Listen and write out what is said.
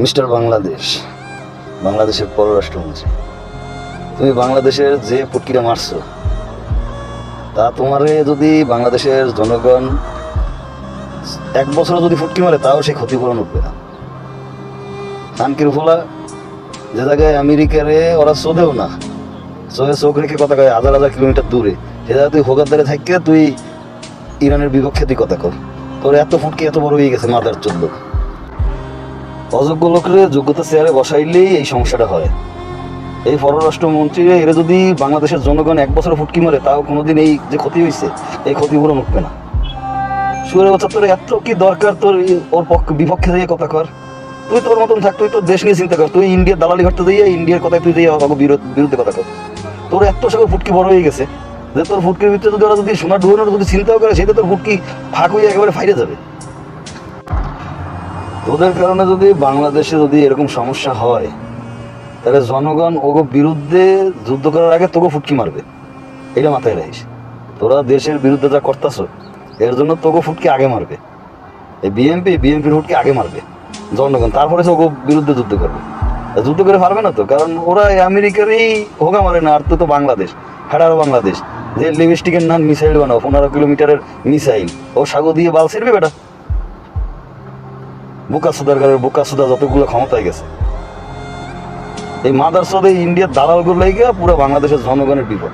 Mister Bangladesh, বাংলাদেশের পররাষ্ট্রমন্ত্রী, তুমি বাংলাদেশের যে পুটকিটা মারছো তা তোমারে যদি বাংলাদেশের জনগণ 1 বছরে যদি ফুটকি মারে তাও সে ক্ষতিপূরণ উঠবে না। খানকির ফলা যে জায়গায় আমেরিকারে ওরা চোদেও না, চোখ রেখে কথা কয় হাজার হাজার কিলোমিটার দূরে, সে জায়গায় তুই হোগাদ্দারে থাকতে তুই ইরানের বিপক্ষে তুই কথা কর। তোর এত ফুটকি এত বড় হয়ে গেছে মাদার চোদ্দ। অযোগ্য লোকরে যোগ্যতা চেয়ারে বসাইলেই এই সমস্যাটা হয়। এই পররাষ্ট্রমন্ত্রী এরা যদি বাংলাদেশের জনগণ 1 বছরে ফুটকি মারে তাও কোনোদিন এই যে ক্ষতি হয়েছে এই ক্ষতিপূরণ উঠবে না। সুরে বছর তোর এত কি দরকার তোর ওর বিপক্ষে দিয়ে কথা কর? তুই তোর মতন থাক, তুই তোর দেশ নিয়ে চিন্তা কর। তুই ইন্ডিয়ার দালালি ঘাটতে দিয়ে ইন্ডিয়ার কথায় তুই দিয়ে বিরুদ্ধে কথা কর। তোর এত সকল ফুটকি বড় হয়ে গেছে যে তোর ফুটকির ভিতরে যদি ওরা যদি সোনার ডুবানোর যদি চিন্তাও করে সেটা তোর ফুটকি ফাঁক হয়ে একেবারে ফাইরে যাবে। তোদের কারণে যদি বাংলাদেশে যদি এরকম সমস্যা হয় তাহলে জনগণ ওগো বিরুদ্ধে যুদ্ধ করার আগে তোকে ফুটকি মারবে, এটা মাথায় রাখিস। তোরা দেশের বিরুদ্ধে যা করতেছ এর জন্য তোকে ফুটকি আগে মারবে। এই বিএনপির ফুটকি আগে মারবে জনগণ, তারপরে ওকে বিরুদ্ধে যুদ্ধ করবে। যুদ্ধ করে পারবে না তো, কারণ ওরা আমেরিকারই হোগা মারে না। আর তো বাংলাদেশ হাডারো বাংলাদেশ যে লিপস্টিকের নাম মিসাইল বানাও 15 কিলোমিটারের মিসাইল, ও সাগো দিয়ে বাল ছিড়বে বেটা। বোকা সুদার যতগুলো ক্ষমতায় গেছে এই মাদার সদে ইন্ডিয়ার দালালগুলো লেগে পুরো বাংলাদেশের জনগণের বিপদ।